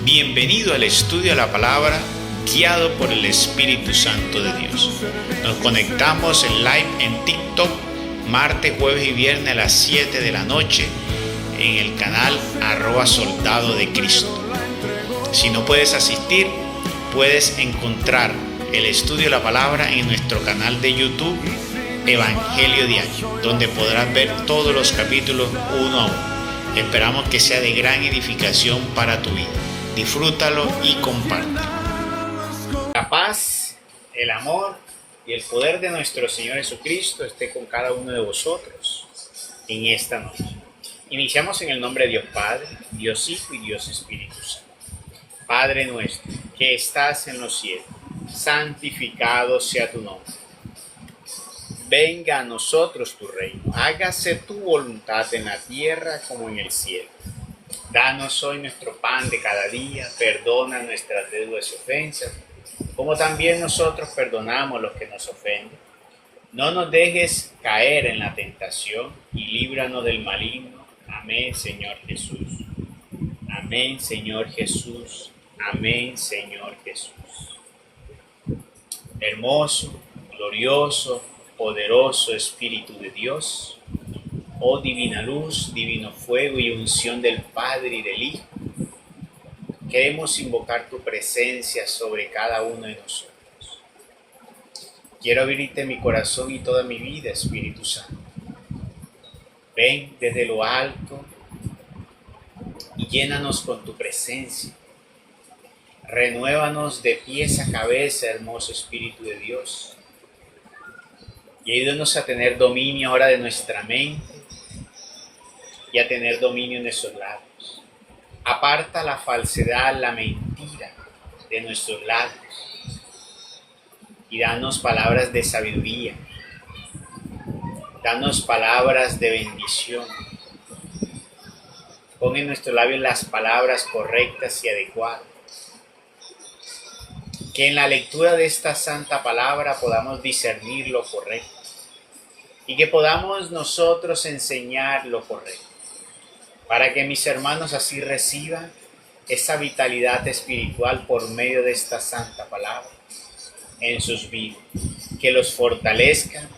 Bienvenido al estudio de la palabra guiado por el Espíritu Santo de Dios. Nos conectamos en live en TikTok martes, jueves y viernes a las 7 de la noche en el canal @soldado de Cristo. Si no puedes asistir, puedes encontrar el estudio de la palabra en nuestro canal de YouTube Evangelio Diario, donde podrás ver todos los capítulos uno a uno. Esperamos que sea de gran edificación para tu vida. Disfrútalo y compártelo. La paz, el amor y el poder de nuestro Señor Jesucristo esté con cada uno de vosotros en esta noche. Iniciamos en el nombre de Dios Padre, Dios Hijo y Dios Espíritu Santo. Padre nuestro, que estás en los cielos, santificado sea tu nombre. Venga a nosotros tu reino, hágase tu voluntad en la tierra como en el cielo. Danos hoy nuestro pan de cada día, perdona nuestras deudas y ofensas, como también nosotros perdonamos a los que nos ofenden. No nos dejes caer en la tentación y líbranos del maligno. Amén, Señor Jesús. Amén, Señor Jesús. Amén, Señor Jesús. Hermoso, glorioso, poderoso Espíritu de Dios, oh divina luz, divino fuego y unción del Padre y del Hijo, queremos invocar tu presencia sobre cada uno de nosotros. Quiero abrirte mi corazón y toda mi vida, Espíritu Santo. Ven desde lo alto y llénanos con tu presencia. Renuévanos de pies a cabeza, hermoso Espíritu de Dios. Y ayúdanos a tener dominio ahora de nuestra mente y a tener dominio en nuestros labios. Aparta la falsedad, la mentira de nuestros labios y danos palabras de sabiduría. Danos palabras de bendición. Pon en nuestros labios las palabras correctas y adecuadas. Que en la lectura de esta santa palabra podamos discernir lo correcto y que podamos nosotros enseñar lo correcto, para que mis hermanos así reciban esa vitalidad espiritual por medio de esta santa palabra en sus vidas, que los fortalezca,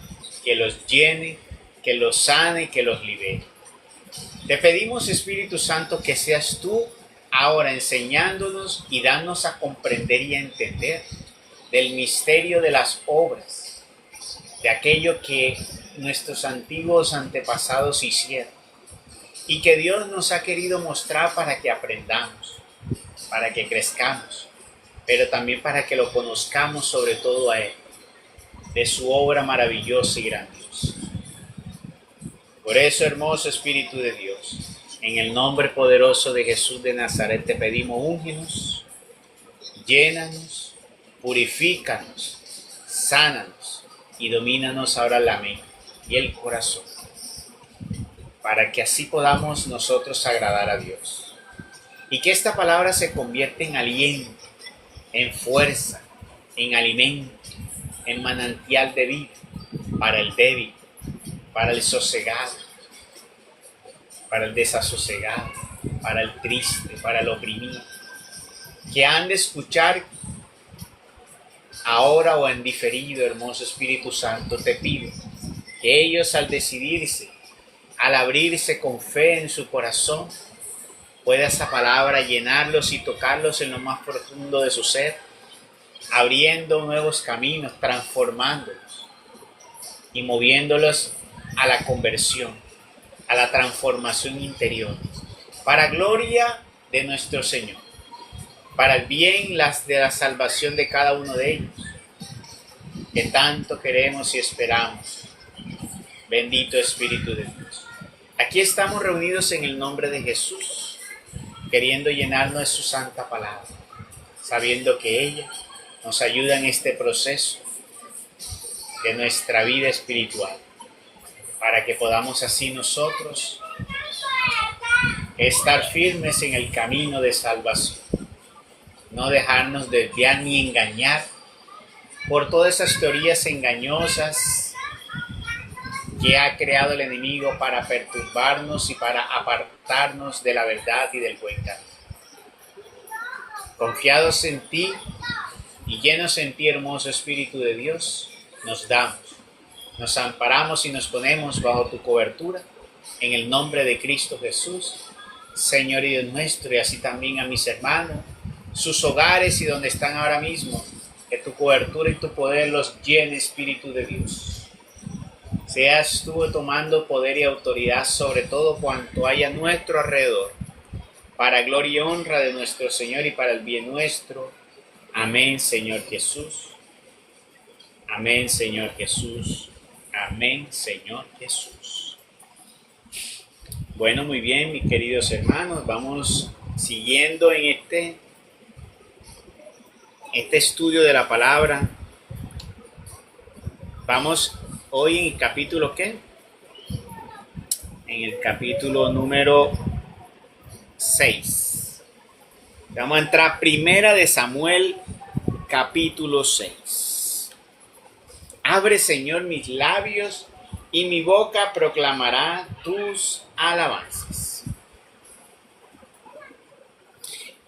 que los llene, que los sane, que los libere. Te pedimos, Espíritu Santo, que seas tú ahora enseñándonos y dándonos a comprender y a entender del misterio de las obras, de aquello que nuestros antiguos antepasados hicieron y que Dios nos ha querido mostrar para que aprendamos, para que crezcamos, pero también para que lo conozcamos sobre todo a Él, de su obra maravillosa y grandiosa. Por eso, hermoso Espíritu de Dios, en el nombre poderoso de Jesús de Nazaret te pedimos, úngenos, llénanos, purifícanos, sánanos y domínanos ahora la mente y el corazón, para que así podamos nosotros agradar a Dios. Y que esta palabra se convierta en aliento, en fuerza, en alimento, en manantial de vida para el débil, para el sosegado, para el desasosegado, para el triste, para el oprimido, que han de escuchar ahora o en diferido, hermoso Espíritu Santo, te pido que ellos al decidirse, al abrirse con fe en su corazón, pueda esa palabra llenarlos y tocarlos en lo más profundo de su ser, abriendo nuevos caminos, transformándolos y moviéndolos a la conversión, a la transformación interior, para gloria de nuestro Señor, para el bien de la salvación de cada uno de ellos, que tanto queremos y esperamos. Bendito Espíritu de Dios. Aquí estamos reunidos en el nombre de Jesús, queriendo llenarnos de su santa palabra, sabiendo que ella nos ayuda en este proceso de nuestra vida espiritual, para que podamos así nosotros estar firmes en el camino de salvación, no dejarnos desviar ni engañar por todas esas teorías engañosas que ha creado el enemigo para perturbarnos y para apartarnos de la verdad y del buen camino. Confiados en ti y llenos en ti, hermoso Espíritu de Dios, nos damos, nos amparamos y nos ponemos bajo tu cobertura, en el nombre de Cristo Jesús, Señor y Dios nuestro, y así también a mis hermanos, sus hogares y donde están ahora mismo, que tu cobertura y tu poder los llene, Espíritu de Dios. Seas tú tomando poder y autoridad sobre todo cuanto haya a nuestro alrededor, para gloria y honra de nuestro Señor y para el bien nuestro. Amén, Señor Jesús. Amén, Señor Jesús. Amén, Señor Jesús. Bueno, muy bien, mis queridos hermanos, vamos siguiendo en este estudio de la palabra. Vamos hoy en el capítulo, ¿qué? En el capítulo número 6. Vamos a entrar primera de Samuel, capítulo 6. Abre, Señor, mis labios y mi boca proclamará tus alabanzas.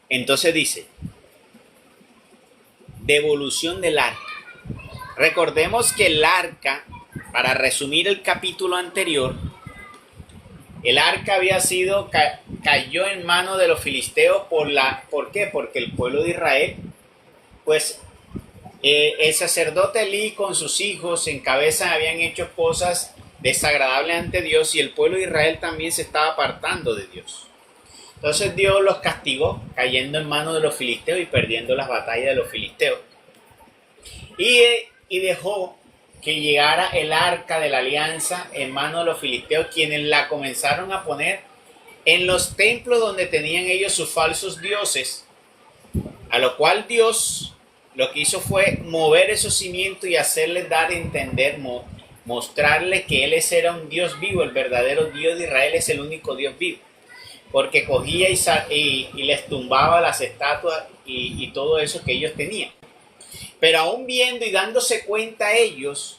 Entonces dice, devolución del arca. Recordemos que el arca, para resumir el capítulo anterior, el arca había sido, cayó en manos de los filisteos. ¿Por qué? Porque el pueblo de Israel, pues el sacerdote Elí con sus hijos en cabeza habían hecho cosas desagradables ante Dios y el pueblo de Israel también se estaba apartando de Dios. Entonces Dios los castigó cayendo en manos de los filisteos y perdiendo las batallas de los filisteos. Y dejó que llegara el arca de la alianza en manos de los filisteos, quienes la comenzaron a poner en los templos donde tenían ellos sus falsos dioses, a lo cual Dios lo que hizo fue mover esos cimientos y hacerles dar a entender, mostrarles que Él era un Dios vivo, el verdadero Dios de Israel es el único Dios vivo, porque cogía y les tumbaba las estatuas y todo eso que ellos tenían. Pero aún viendo y dándose cuenta ellos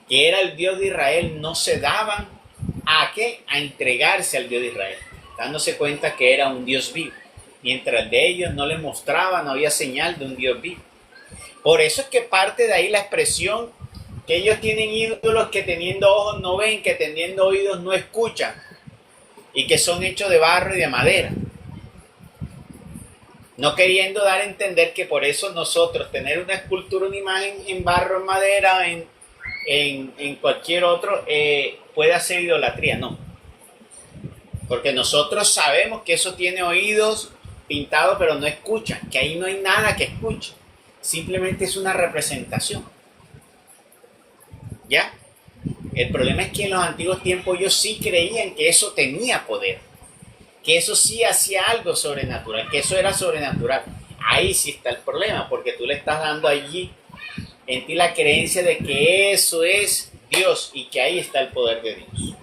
que era el Dios de Israel, no se daban a entregarse al Dios de Israel, dándose cuenta que era un Dios vivo, mientras de ellos no les mostraba, no había señal de un Dios vivo. Por eso es que parte de ahí la expresión que ellos tienen ídolos que teniendo ojos no ven, que teniendo oídos no escuchan, y que son hechos de barro y de madera. No queriendo dar a entender que por eso nosotros tener una escultura, una imagen en barro, en madera, en cualquier otro, puede ser idolatría, no. Porque nosotros sabemos que eso tiene oídos pintados, pero no escuchan, que ahí no hay nada que escuche. Simplemente es una representación. ¿Ya? El problema es que en los antiguos tiempos ellos sí creían que eso tenía poder, que eso sí hacía algo sobrenatural, que eso era sobrenatural. Ahí sí está el problema, porque tú le estás dando allí en ti la creencia de que eso es Dios y que ahí está el poder de Dios.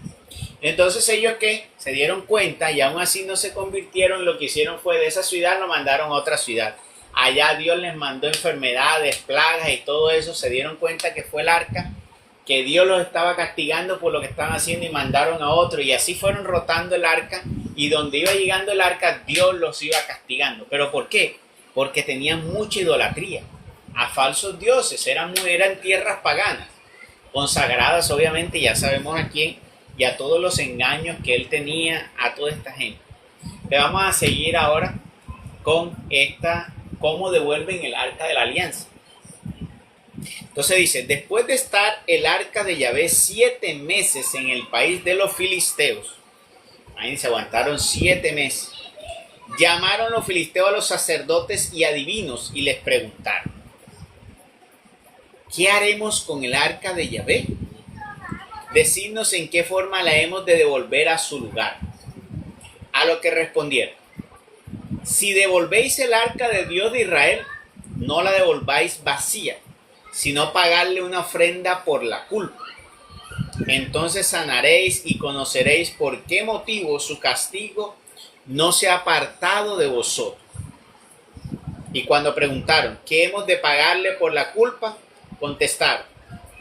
Entonces ellos que se dieron cuenta y aún así no se convirtieron, lo que hicieron fue de esa ciudad lo mandaron a otra ciudad. Allá Dios les mandó enfermedades, plagas y todo eso. Se dieron cuenta que fue el arca, que Dios los estaba castigando por lo que estaban haciendo y mandaron a otro. Y así fueron rotando el arca y donde iba llegando el arca Dios los iba castigando. ¿Pero por qué? Porque tenían mucha idolatría a falsos dioses. Eran tierras paganas, consagradas obviamente, ya sabemos a quién, y a todos los engaños que él tenía a toda esta gente. Le vamos a seguir ahora con cómo devuelven el arca de la alianza. Entonces dice, después de estar el arca de Yahvé 7 meses en el país de los filisteos, ahí se aguantaron 7 meses, llamaron los filisteos a los sacerdotes y adivinos y les preguntaron, ¿qué haremos con el arca de Yahvé? Decidnos en qué forma la hemos de devolver a su lugar. A lo que respondieron, si devolvéis el arca de Dios de Israel, no la devolváis vacía, sino pagarle una ofrenda por la culpa. Entonces sanaréis y conoceréis por qué motivo su castigo no se ha apartado de vosotros. Y cuando preguntaron, ¿qué hemos de pagarle por la culpa? Contestaron,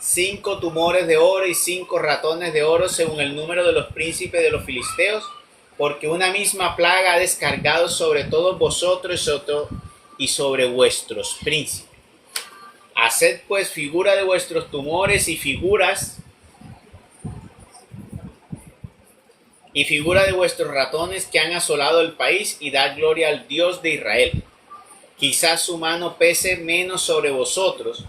5 tumores de oro y 5 ratones de oro según el número de los príncipes de los filisteos, porque una misma plaga ha descargado sobre todos vosotros y sobre vuestros príncipes. Haced pues figura de vuestros tumores y figura de vuestros ratones que han asolado el país, y dad gloria al Dios de Israel. Quizás su mano pese menos sobre vosotros,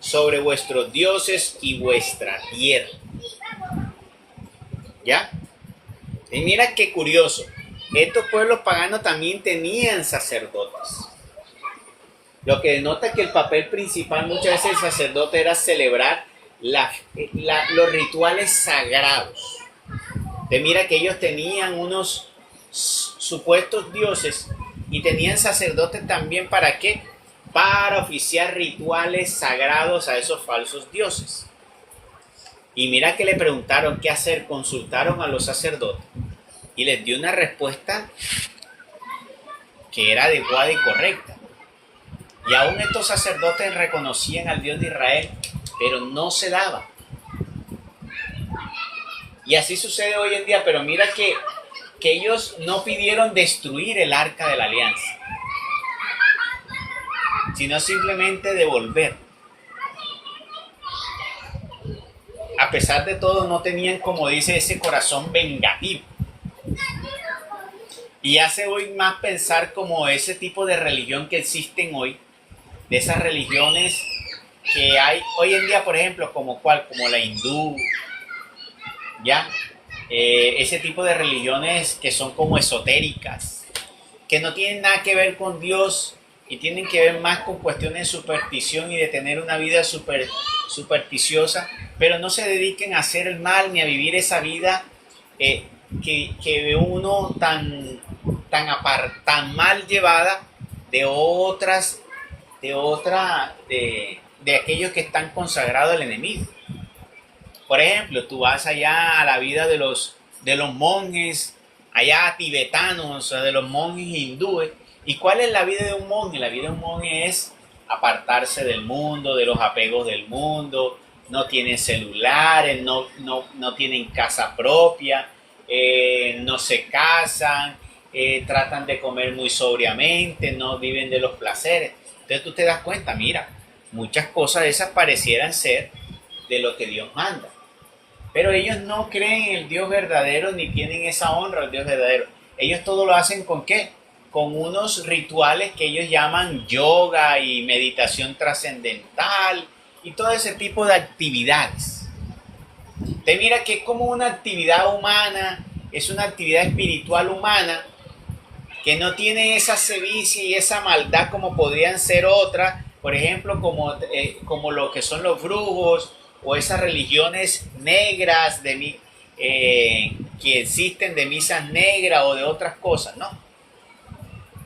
sobre vuestros dioses y vuestra tierra. ¿Ya? Y mira qué curioso. Estos pueblos paganos también tenían sacerdotes. Lo que denota que el papel principal muchas veces del sacerdote era celebrar los rituales sagrados. Entonces mira que ellos tenían unos supuestos dioses y tenían sacerdotes también. ¿Para qué? Para oficiar rituales sagrados a esos falsos dioses. Y mira que le preguntaron qué hacer, consultaron a los sacerdotes y les dio una respuesta que era adecuada y correcta. Y aún estos sacerdotes reconocían al Dios de Israel, pero no se daba. Y así sucede hoy en día, pero mira que ellos no pidieron destruir el arca de la alianza, sino simplemente devolver. A pesar de todo, no tenían, como dice, ese corazón vengativo. Y hace hoy más pensar como ese tipo de religión que existen hoy, de esas religiones que hay hoy en día, por ejemplo, como la hindú, ¿ya? Ese tipo de religiones que son como esotéricas, que no tienen nada que ver con Dios y tienen que ver más con cuestiones de superstición y de tener una vida supersticiosa, pero no se dediquen a hacer el mal ni a vivir esa vida que ve uno tan mal llevada de aquellos que están consagrados al enemigo. Por ejemplo, tú vas allá a la vida de los monjes, allá tibetanos, o de los monjes hindúes. ¿Y cuál es la vida de un monje? La vida de un monje es apartarse del mundo, de los apegos del mundo, no tienen celulares, no tienen casa propia, no se casan, tratan de comer muy sobriamente, no viven de los placeres. Entonces tú te das cuenta, mira, muchas cosas de esas parecieran ser de lo que Dios manda. Pero ellos no creen en el Dios verdadero ni tienen esa honra al Dios verdadero. Ellos todo lo hacen ¿con qué? Con unos rituales que ellos llaman yoga y meditación trascendental y todo ese tipo de actividades. Te mira que es como una actividad humana, es una actividad espiritual humana que no tiene esa sevicia y esa maldad como podrían ser otras, por ejemplo, como lo que son los brujos o esas religiones negras que existen, de misas negras o de otras cosas, ¿no?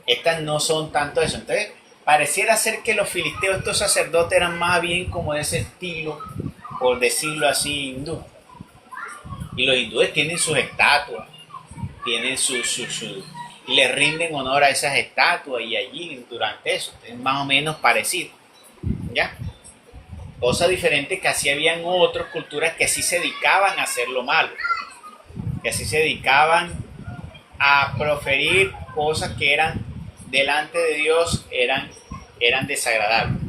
Estas no son tanto eso. Entonces, pareciera ser que los filisteos, estos sacerdotes, eran más bien como de ese estilo, por decirlo así, hindú. Y los hindúes tienen sus estatuas, tienen y le rinden honor a esas estatuas y allí durante eso. Es más o menos parecido, ¿ya? Cosa diferente que así habían otras culturas que así se dedicaban a hacer lo malo, que así se dedicaban a proferir cosas que eran delante de Dios, eran desagradables.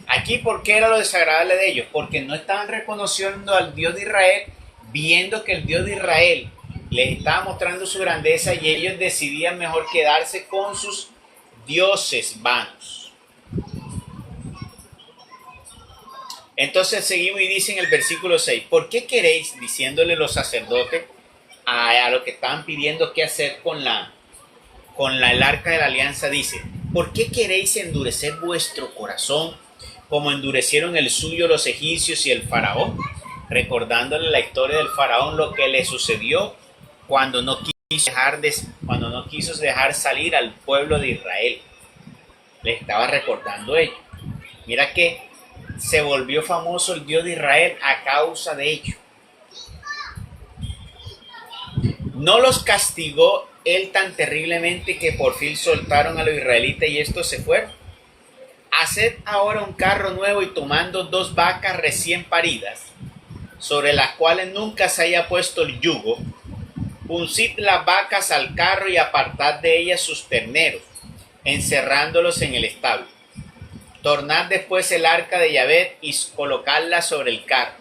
Aquí, ¿por qué era lo desagradable de ellos? Porque no estaban reconociendo al Dios de Israel, viendo que el Dios de Israel les estaba mostrando su grandeza y ellos decidían mejor quedarse con sus dioses vanos. Entonces seguimos y dice en el versículo 6, ¿por qué queréis, diciéndole los sacerdotes a lo que estaban pidiendo qué hacer con el arca de la alianza? Dice, ¿por qué queréis endurecer vuestro corazón como endurecieron el suyo los egipcios y el faraón? Recordándole la historia del faraón, lo que le sucedió cuando no quiso dejar salir al pueblo de Israel. Le estaba recordando ello. Mira que se volvió famoso el Dios de Israel a causa de ello. No los castigó él tan terriblemente que por fin soltaron a los israelitas y estos se fueron. Haced ahora un carro nuevo y tomando 2 vacas recién paridas, sobre las cuales nunca se haya puesto el yugo, uncid las vacas al carro y apartad de ellas sus terneros, encerrándolos en el establo. Tornad después el arca de Yahvé y colocadla sobre el carro.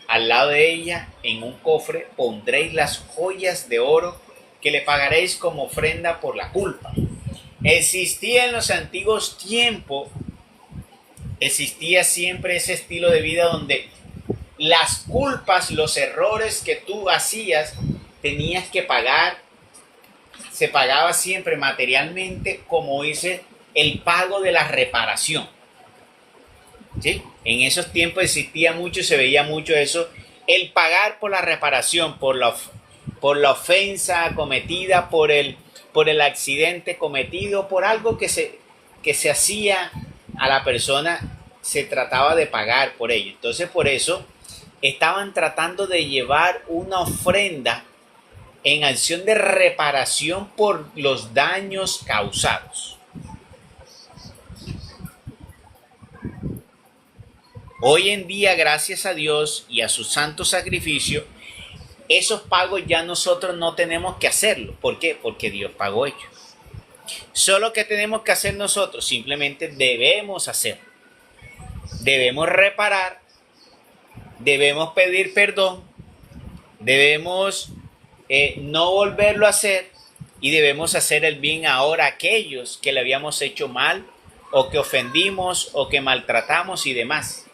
Al lado de ella, en un cofre, pondréis las joyas de oro que le pagaréis como ofrenda por la culpa. Existía en los antiguos tiempos, existía siempre ese estilo de vida donde las culpas, los errores que tú hacías, tenías que pagar. Se pagaba siempre materialmente, como dice, el pago de la reparación. ¿Sí? En esos tiempos existía mucho, se veía mucho eso, el pagar por la reparación, por la ofensa cometida, por el accidente cometido, por algo que se hacía a la persona, se trataba de pagar por ello. Entonces, por eso estaban tratando de llevar una ofrenda en acción de reparación por los daños causados. Hoy en día, gracias a Dios y a su santo sacrificio, esos pagos ya nosotros no tenemos que hacerlo. ¿Por qué? Porque Dios pagó ellos. Solo que tenemos que hacer nosotros, simplemente debemos hacerlo. Debemos reparar, debemos pedir perdón, debemos no volverlo a hacer y debemos hacer el bien ahora a aquellos que le habíamos hecho mal o que ofendimos o que maltratamos y demás.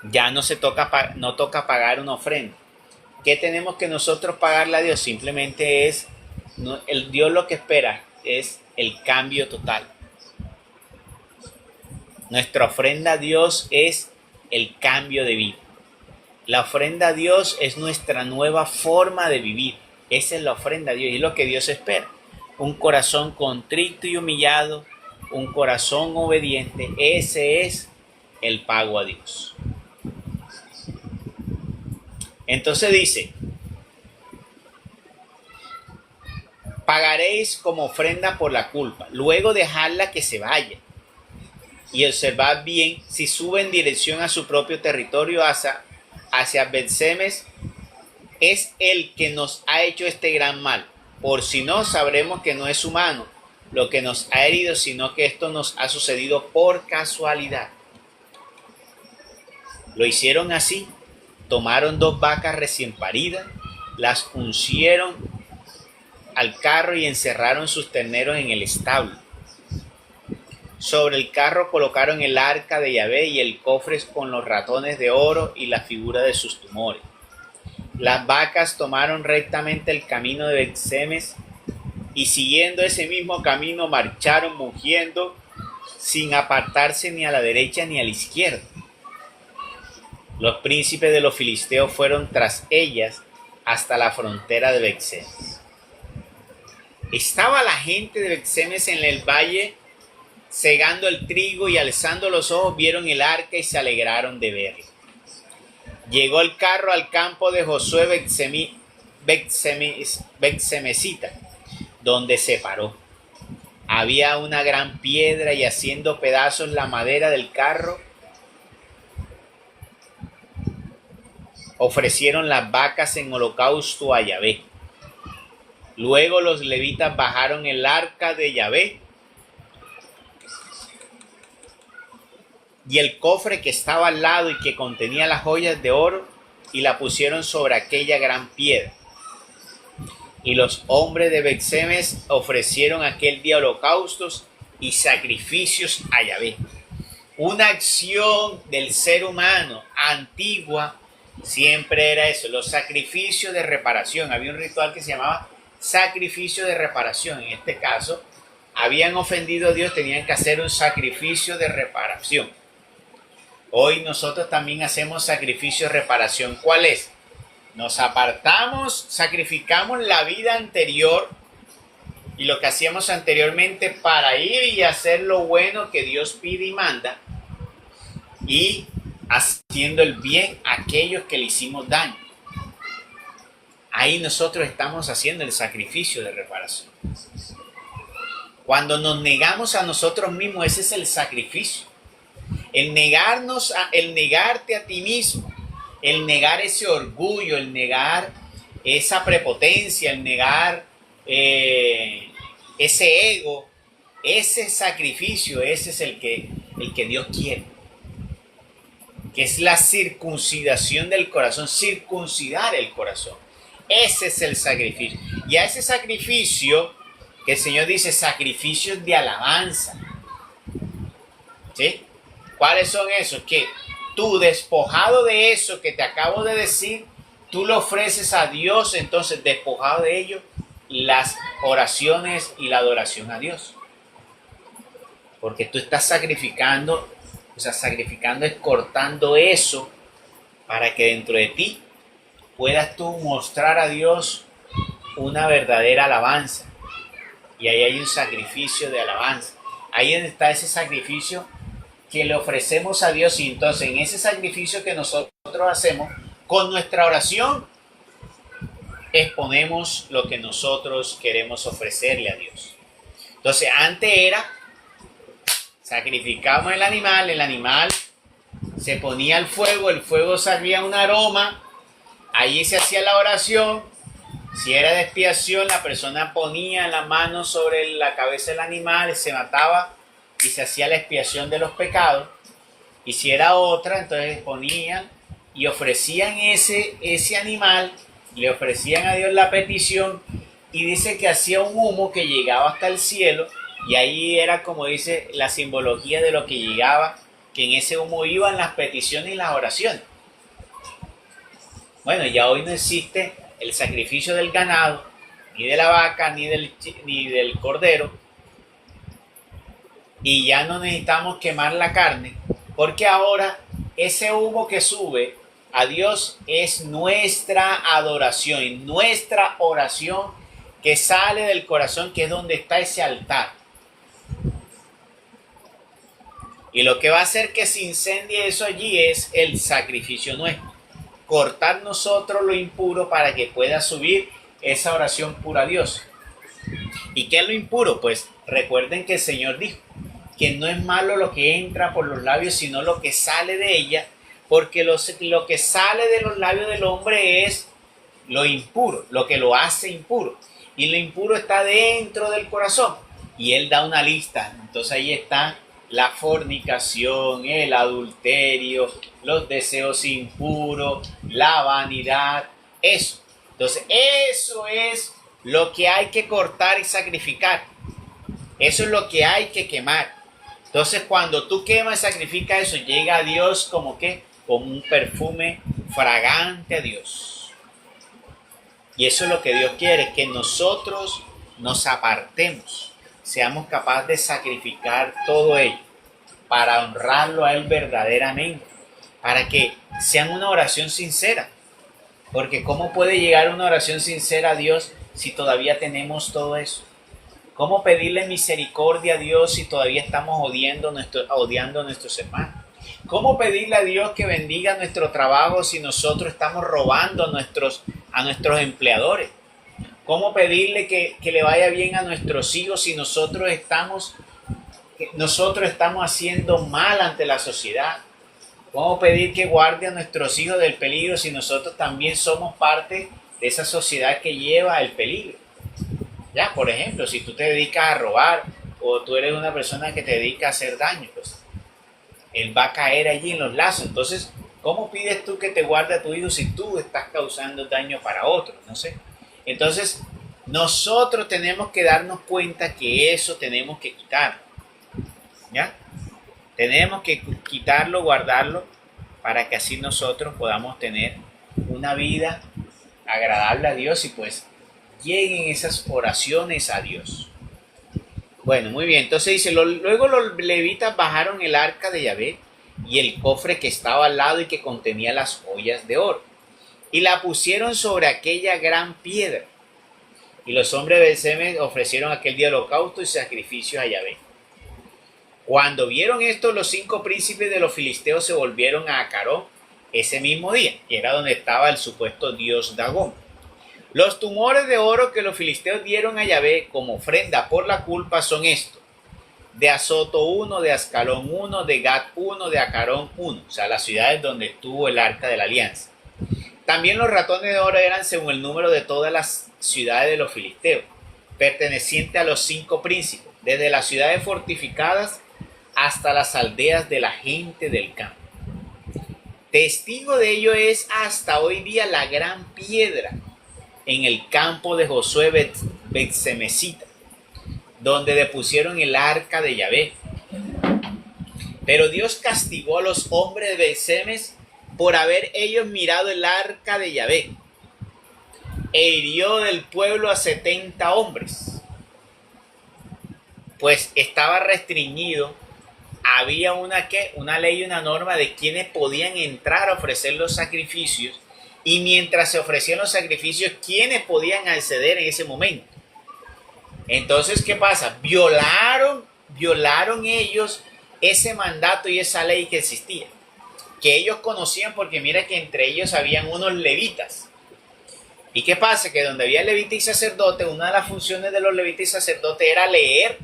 Ya no toca pagar una ofrenda. ¿Qué tenemos que nosotros pagarle a Dios? Simplemente es, Dios lo que espera es el cambio total. Nuestra ofrenda a Dios es el cambio de vida. La ofrenda a Dios es nuestra nueva forma de vivir. Esa es la ofrenda a Dios y es lo que Dios espera. Un corazón contrito y humillado, un corazón obediente. Ese es el pago a Dios. Entonces dice, pagaréis como ofrenda por la culpa, luego dejadla que se vaya. Y observad bien, si sube en dirección a su propio territorio hacia Bet-Semes, es el que nos ha hecho este gran mal. Por si no, sabremos que no es humano lo que nos ha herido, sino que esto nos ha sucedido por casualidad. Lo hicieron así. Tomaron 2 vacas recién paridas, las uncieron al carro y encerraron sus terneros en el establo. Sobre el carro colocaron el arca de Yahvé y el cofre con los ratones de oro y la figura de sus tumores. Las vacas tomaron rectamente el camino de Bet-Semes y siguiendo ese mismo camino marcharon mugiendo sin apartarse ni a la derecha ni a la izquierda. Los príncipes de los filisteos fueron tras ellas hasta la frontera de Bet-Semes. Estaba la gente de Bet-Semes en el valle segando el trigo y alzando los ojos vieron el arca y se alegraron de verlo. Llegó el carro al campo de Josué Bet-Semesita, donde se paró. Había una gran piedra y haciendo pedazos la madera del carro, ofrecieron las vacas en holocausto a Yahvé. Luego los levitas bajaron el arca de Yahvé y el cofre que estaba al lado y que contenía las joyas de oro y la pusieron sobre aquella gran piedra. Y los hombres de Bet-Semes ofrecieron aquel día holocaustos y sacrificios a Yahvé. Una acción del ser humano antigua siempre era eso, los sacrificios de reparación. Había un ritual que se llamaba sacrificio de reparación. En este caso, habían ofendido a Dios, tenían que hacer un sacrificio de reparación. Hoy nosotros también hacemos sacrificio de reparación. ¿Cuál es? Nos apartamos, sacrificamos la vida anterior y lo que hacíamos anteriormente para ir y hacer lo bueno que Dios pide y manda, y haciendo el bien a aquellos que le hicimos daño. Ahí nosotros estamos haciendo el sacrificio de reparación. Cuando nos negamos a nosotros mismos, ese es el sacrificio. El negarte a ti mismo, el negar ese orgullo, el negar esa prepotencia, el negar ese ego, ese sacrificio, ese es el que Dios quiere, que es la circuncidación del corazón, circuncidar el corazón. Ese es el sacrificio. Y a ese sacrificio, que el Señor dice, sacrificios de alabanza. ¿Sí? ¿Cuáles son esos? Que tú, despojado de eso que te acabo de decir, tú lo ofreces a Dios, entonces despojado de ello, las oraciones y la adoración a Dios. Porque tú estás sacrificando, o sea, sacrificando es cortando eso para que dentro de ti puedas tú mostrar a Dios una verdadera alabanza. Y ahí hay un sacrificio de alabanza. Ahí está ese sacrificio que le ofrecemos a Dios, y entonces en ese sacrificio que nosotros hacemos con nuestra oración exponemos lo que nosotros queremos ofrecerle a Dios. Entonces antes era sacrificamos el animal se ponía al fuego, el fuego salía un aroma, allí se hacía la oración. Si era de expiación, la persona ponía la mano sobre la cabeza del animal, se mataba y se hacía la expiación de los pecados. Y si era otra, entonces ponían y ofrecían ese animal, le ofrecían a Dios la petición, y dice que hacía un humo que llegaba hasta el cielo, y ahí era, como dice, la simbología de lo que llegaba, que en ese humo iban las peticiones y las oraciones. Bueno, ya hoy no existe el sacrificio del ganado, ni de la vaca, ni del cordero, y ya no necesitamos quemar la carne, porque ahora ese humo que sube a Dios es nuestra adoración y nuestra oración que sale del corazón, que es donde está ese altar. Y lo que va a hacer que se incendie eso allí es el sacrificio nuestro. Cortar nosotros lo impuro para que pueda subir esa oración pura a Dios. ¿Y qué es lo impuro? Pues recuerden que el Señor dijo que no es malo lo que entra por los labios, sino lo que sale de ella, porque lo que sale de los labios del hombre es lo impuro, lo que lo hace impuro. Y lo impuro está dentro del corazón. Y Él da una lista. Entonces ahí está la fornicación, el adulterio, los deseos impuros, la vanidad, eso. Entonces eso es lo que hay que cortar y sacrificar. Eso es lo que hay que quemar. Entonces cuando tú quemas y sacrificas eso, llega a Dios como que, como un perfume fragante a Dios. Y eso es lo que Dios quiere, que nosotros nos apartemos, seamos capaces de sacrificar todo ello para honrarlo a Él verdaderamente, para que sean una oración sincera. Porque ¿cómo puede llegar una oración sincera a Dios si todavía tenemos todo eso? ¿Cómo pedirle misericordia a Dios si todavía estamos odiando a nuestros hermanos? ¿Cómo pedirle a Dios que bendiga nuestro trabajo si nosotros estamos robando a nuestros empleadores? ¿Cómo pedirle que le vaya bien a nuestros hijos si nosotros estamos haciendo mal ante la sociedad? ¿Cómo pedir que guarde a nuestros hijos del peligro si nosotros también somos parte de esa sociedad que lleva el peligro? Ya, por ejemplo, si tú te dedicas a robar o tú eres una persona que te dedica a hacer daño, pues él va a caer allí en los lazos. Entonces, ¿cómo pides tú que te guarde a tu hijo si tú estás causando daño para otros? No sé. Entonces, nosotros tenemos que darnos cuenta que eso tenemos que quitar. ¿Ya? Tenemos que quitarlo, guardarlo, para que así nosotros podamos tener una vida agradable a Dios y pues lleguen esas oraciones a Dios. Bueno, muy bien. Entonces dice, luego los levitas bajaron el arca de Yahvé y el cofre que estaba al lado y que contenía las joyas de oro, y la pusieron sobre aquella gran piedra. Y los hombres de Bet-Semes ofrecieron aquel día holocausto y sacrificios a Yahvé. Cuando vieron esto, los 5 príncipes de los filisteos se volvieron a Acarón ese mismo día, que era donde estaba el supuesto dios Dagón. Los tumores de oro que los filisteos dieron a Yahvé como ofrenda por la culpa son estos: de Azoto 1, de Ascalón 1, de Gat 1, de Acarón 1, o sea, las ciudades donde estuvo el arca de la alianza. También los ratones de oro eran según el número de todas las ciudades de los filisteos. perteneciente a los 5 príncipes, desde las ciudades fortificadas hasta las aldeas de la gente del campo. Testigo de ello es hasta hoy día la gran piedra en el campo de Josué Betsemesita, donde depusieron el arca de Yahvé. Pero Dios castigó a los hombres de Bet-Semes por haber ellos mirado el arca de Yahvé, e hirió del pueblo a 70 hombres, pues estaba restringido. Había una ley y una norma de quienes podían entrar a ofrecer los sacrificios, y mientras se ofrecían los sacrificios, quienes podían acceder en ese momento. Entonces, ¿qué pasa? Violaron ellos ese mandato y esa ley que existía, que ellos conocían, porque mira que entre ellos habían unos levitas. ¿Y qué pasa? Que donde había levita y sacerdote, una de las funciones de los levitas y sacerdotes era leer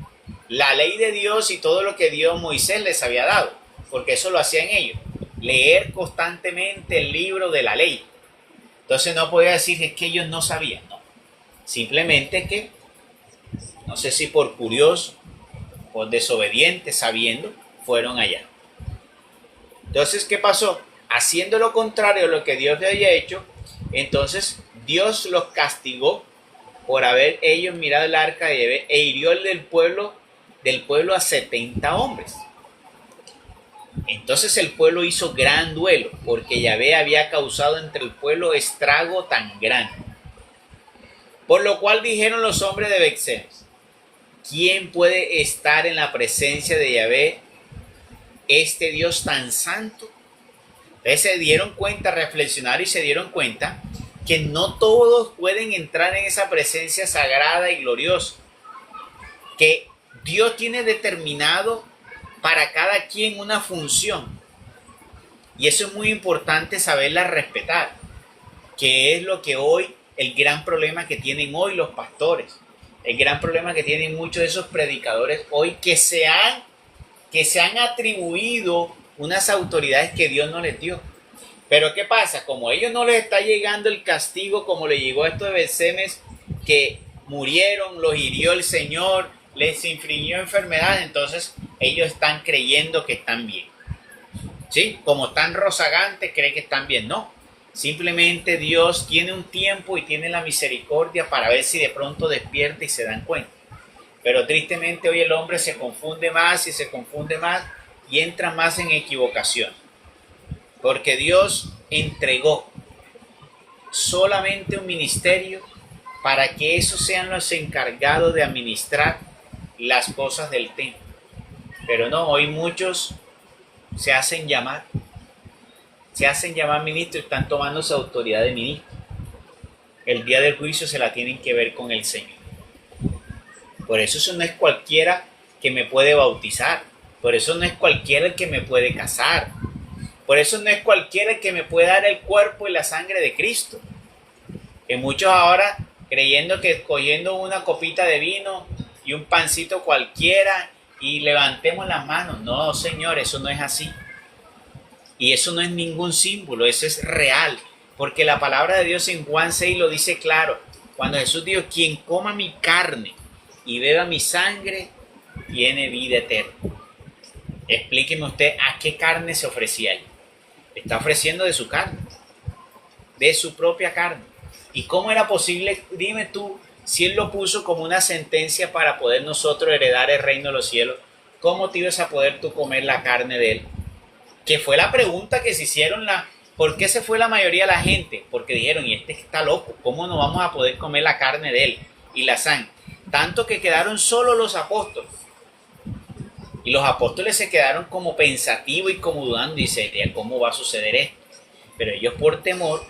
la ley de Dios y todo lo que Dios Moisés les había dado, porque eso lo hacían ellos, leer constantemente el libro de la ley. Entonces no podía decir es que ellos no sabían, no, simplemente que, no sé si por curioso, por desobediente, sabiendo, fueron allá. Entonces, ¿qué pasó? Haciendo lo contrario a lo que Dios le había hecho, entonces Dios los castigó por haber ellos mirado el arca de Yahvé, e hirió del pueblo a 70 hombres. Entonces el pueblo hizo gran duelo, porque Yahvé había causado entre el pueblo estrago tan grande. Por lo cual dijeron los hombres de Bet-Semes: ¿quién puede estar en la presencia de Yahvé, este Dios tan santo? Entonces se dieron cuenta, reflexionaron y se dieron cuenta que no todos pueden entrar en esa presencia sagrada y gloriosa, que Dios tiene determinado para cada quien una función, y eso es muy importante saberla respetar, que es lo que hoy, el gran problema que tienen hoy los pastores, el gran problema que tienen muchos de esos predicadores hoy, que se han atribuido unas autoridades que Dios no les dio. Pero ¿qué pasa? Como a ellos no les está llegando el castigo como le llegó a estos de Bet-Semes, que murieron, los hirió el Señor, les infringió enfermedades, entonces ellos están creyendo que están bien. ¿Sí? Como están rozagantes, creen que están bien. No, simplemente Dios tiene un tiempo y tiene la misericordia para ver si de pronto despierta y se dan cuenta. Pero tristemente hoy el hombre se confunde más y se confunde más y entra más en equivocación. Porque Dios entregó solamente un ministerio para que esos sean los encargados de administrar las cosas del templo. Pero no, hoy muchos se hacen llamar ministros y están tomando su autoridad de ministro. El día del juicio se la tienen que ver con el Señor. Por eso no es cualquiera que me puede bautizar. Por eso no es cualquiera el que me puede casar. Por eso no es cualquiera el que me puede dar el cuerpo y la sangre de Cristo. Que muchos ahora, creyendo que cogiendo una copita de vino y un pancito cualquiera y levantemos las manos. No, Señor, eso no es así. Y eso no es ningún símbolo, eso es real. Porque la palabra de Dios en Juan 6 lo dice claro. Cuando Jesús dijo: quien coma mi carne y beba mi sangre, tiene vida eterna. Explíqueme usted a qué carne se ofrecía él. Está ofreciendo de su carne, de su propia carne. ¿Y cómo era posible? Dime tú, si él lo puso como una sentencia para poder nosotros heredar el reino de los cielos, ¿cómo te ibas a poder tú comer la carne de él? Que fue la pregunta que se hicieron. ¿Por qué se fue la mayoría de la gente? Porque dijeron: y este está loco, ¿cómo no vamos a poder comer la carne de él y la sangre? Tanto que quedaron solo los apóstoles. Y los apóstoles se quedaron como pensativos y como dudando. Dice: ¿cómo va a suceder esto? Pero ellos, por temor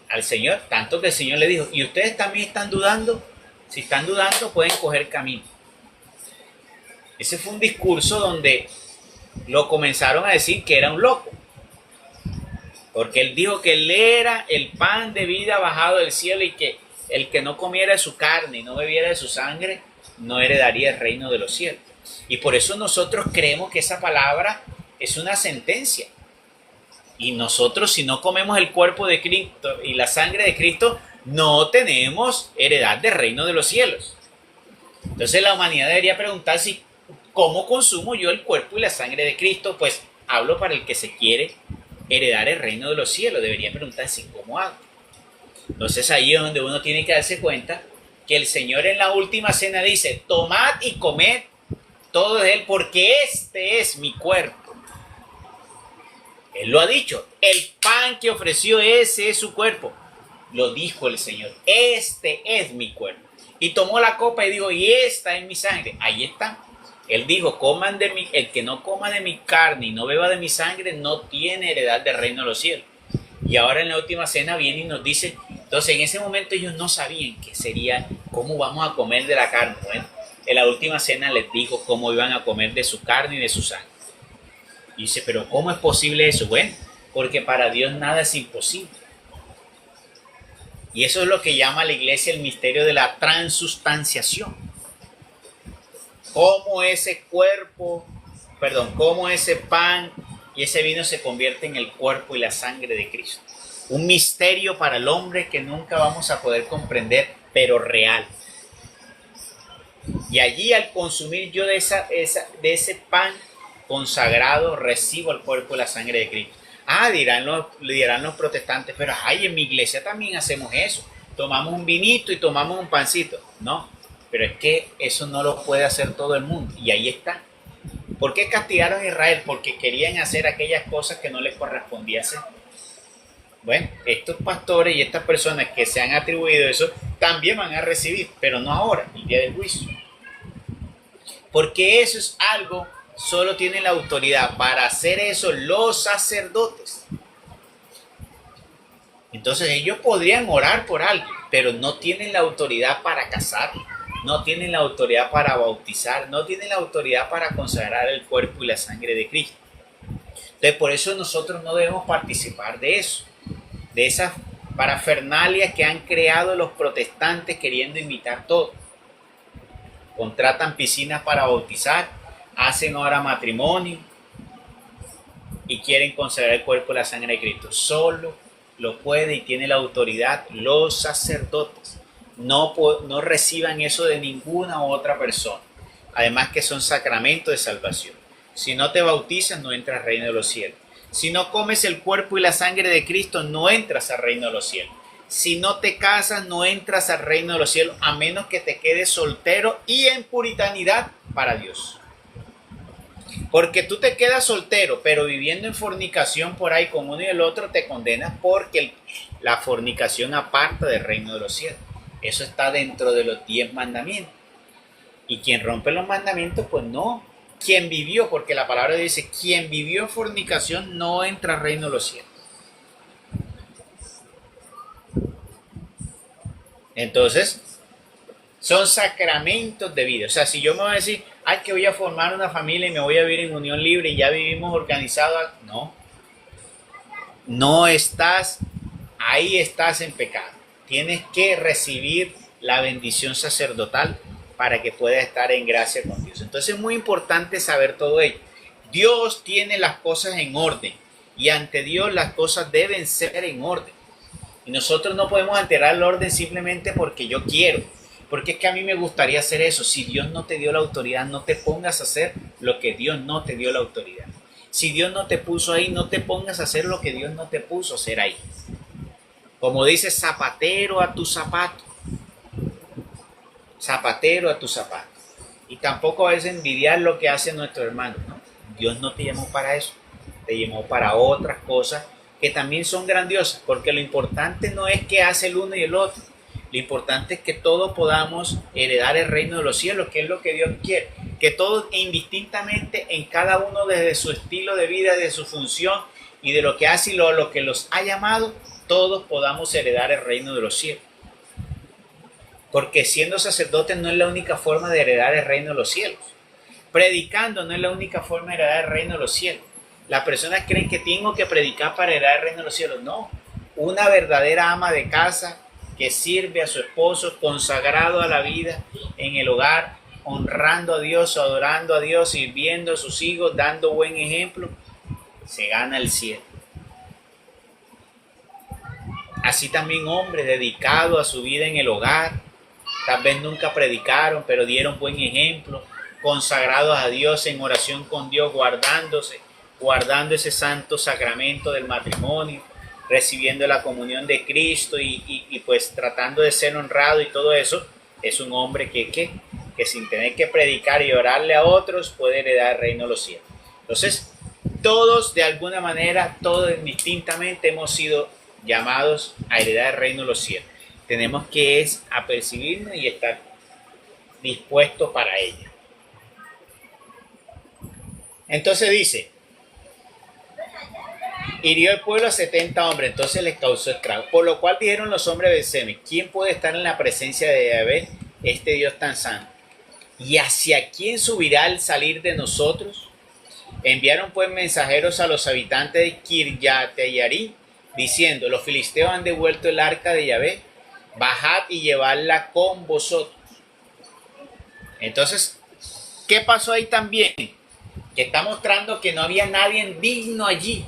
al Señor, tanto que el Señor le dijo: ¿y ustedes también están dudando? Si están dudando, pueden coger camino. Ese fue un discurso donde lo comenzaron a decir que era un loco. Porque él dijo que él era el pan de vida bajado del cielo, y que el que no comiera de su carne y no bebiera de su sangre no heredaría el reino de los cielos. Y por eso nosotros creemos que esa palabra es una sentencia. Y nosotros, si no comemos el cuerpo de Cristo y la sangre de Cristo, no tenemos heredad del reino de los cielos. Entonces la humanidad debería preguntar si cómo consumo yo el cuerpo y la sangre de Cristo. Pues hablo para el que se quiere heredar el reino de los cielos. Debería preguntarse cómo hago. Entonces ahí es donde uno tiene que darse cuenta que el Señor en la última cena dice: tomad y comed todo de él, porque este es mi cuerpo. Él lo ha dicho, el pan que ofreció, ese es su cuerpo. Lo dijo el Señor, este es mi cuerpo. Y tomó la copa y dijo: y esta es mi sangre. Ahí está. Él dijo: coman de mí, el que no coma de mi carne y no beba de mi sangre no tiene heredad del reino de los cielos. Y ahora en la última cena viene y nos dice, entonces en ese momento ellos no sabían qué sería, cómo vamos a comer de la carne. Bueno, en la última cena les dijo cómo iban a comer de su carne y de su sangre. Y dice: pero ¿cómo es posible eso? Bueno, porque para Dios nada es imposible. Y eso es lo que llama la iglesia el misterio de la transustanciación. Cómo ese cuerpo, cómo ese pan y ese vino se convierte en el cuerpo y la sangre de Cristo. Un misterio para el hombre que nunca vamos a poder comprender, pero real. Y allí, al consumir yo de ese pan consagrado, recibo el cuerpo y la sangre de Cristo. Dirán los protestantes: pero en mi iglesia también hacemos eso. Tomamos un vinito y tomamos un pancito. No, pero es que eso no lo puede hacer todo el mundo. Y ahí está. ¿Por qué castigaron a Israel? Porque querían hacer aquellas cosas que no les correspondía hacer. Bueno, estos pastores y estas personas que se han atribuido eso también van a recibir, pero no ahora, el día del juicio. Porque eso es algo, solo tienen la autoridad para hacer eso los sacerdotes. Entonces ellos podrían orar por alguien, pero no tienen la autoridad para casar, no tienen la autoridad para bautizar, no tienen la autoridad para consagrar el cuerpo y la sangre de Cristo. Entonces por eso nosotros no debemos participar de eso, de esas parafernalias que han creado los protestantes queriendo imitar todo. Contratan piscinas para bautizar, hacen ahora matrimonio y quieren consagrar el cuerpo y la sangre de Cristo. Solo lo puede y tiene la autoridad los sacerdotes. No reciban eso de ninguna otra persona. Además que son sacramentos de salvación. Si no te bautizas, no entras al reino de los cielos. Si no comes el cuerpo y la sangre de Cristo, no entras al reino de los cielos. Si no te casas, no entras al reino de los cielos, a menos que te quedes soltero y en puritanidad para Dios. Porque tú te quedas soltero, pero viviendo en fornicación por ahí con uno y el otro, te condenas, porque la fornicación aparta del reino de los cielos. Eso está dentro de los 10 mandamientos. Y quien rompe los mandamientos, pues no. Quien vivió, porque la palabra dice: quien vivió en fornicación no entra al reino de los cielos. Entonces, son sacramentos de vida. O sea, si yo me voy a decir: que voy a formar una familia y me voy a vivir en unión libre y ya vivimos organizados, no estás, ahí estás en pecado. Tienes que recibir la bendición sacerdotal para que puedas estar en gracia con Dios. Entonces es muy importante saber todo ello. Dios tiene las cosas en orden y ante Dios las cosas deben ser en orden. Y nosotros no podemos alterar el orden simplemente porque yo quiero. Porque es que a mí me gustaría hacer eso. Si Dios no te dio la autoridad, no te pongas a hacer lo que Dios no te dio la autoridad. Si Dios no te puso ahí, no te pongas a hacer lo que Dios no te puso a hacer ahí. Como dice: zapatero a tu zapato. Zapatero a tu zapato. Y tampoco es envidiar lo que hace nuestro hermano, ¿no? Dios no te llamó para eso. Te llamó para otras cosas que también son grandiosas. Porque lo importante no es qué hace el uno y el otro. Lo importante es que todos podamos heredar el reino de los cielos, que es lo que Dios quiere. Que todos indistintamente, en cada uno desde su estilo de vida, de su función y de lo que hace y lo que los ha llamado, todos podamos heredar el reino de los cielos. Porque siendo sacerdotes no es la única forma de heredar el reino de los cielos. Predicando no es la única forma de heredar el reino de los cielos. Las personas creen que tengo que predicar para heredar el reino de los cielos. No. Una verdadera ama de casa que sirve a su esposo, consagrado a la vida en el hogar, honrando a Dios, adorando a Dios, sirviendo a sus hijos, dando buen ejemplo, se gana el cielo. Así también hombre dedicado a su vida en el hogar, tal vez nunca predicaron, pero dieron buen ejemplo, consagrados a Dios en oración con Dios, guardando ese santo sacramento del matrimonio, recibiendo la comunión de Cristo y pues tratando de ser honrado y todo eso. Es un hombre que sin tener que predicar y orarle a otros puede heredar el reino de los cielos. Entonces, todos de alguna manera, todos indistintamente hemos sido llamados a heredar el reino de los cielos. Tenemos que apercibirnos y estar dispuestos para ello. Entonces dice, hirió el pueblo a 70 hombres, entonces les causó estrago. Por lo cual dijeron los hombres de Beth-Semes, ¿quién puede estar en la presencia de Yahvé, este Dios tan santo? ¿Y hacia quién subirá al salir de nosotros? Enviaron pues mensajeros a los habitantes de Kirjat-Jearim, diciendo, los filisteos han devuelto el arca de Yahvé, bajad y llevadla con vosotros. Entonces, ¿qué pasó ahí también? Que está mostrando que no había nadie digno allí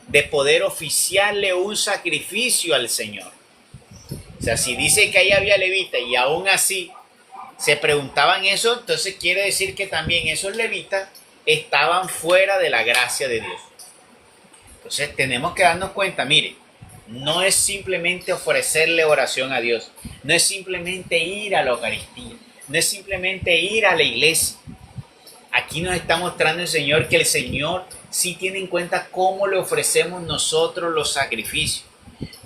de poder oficiarle un sacrificio al Señor. O sea, si dice que ahí había levitas y aún así se preguntaban eso, entonces quiere decir que también esos levitas estaban fuera de la gracia de Dios. Entonces tenemos que darnos cuenta, mire, no es simplemente ofrecerle oración a Dios, no es simplemente ir a la Eucaristía, no es simplemente ir a la iglesia. Aquí nos está mostrando el Señor que el Señor sí tiene en cuenta cómo le ofrecemos nosotros los sacrificios,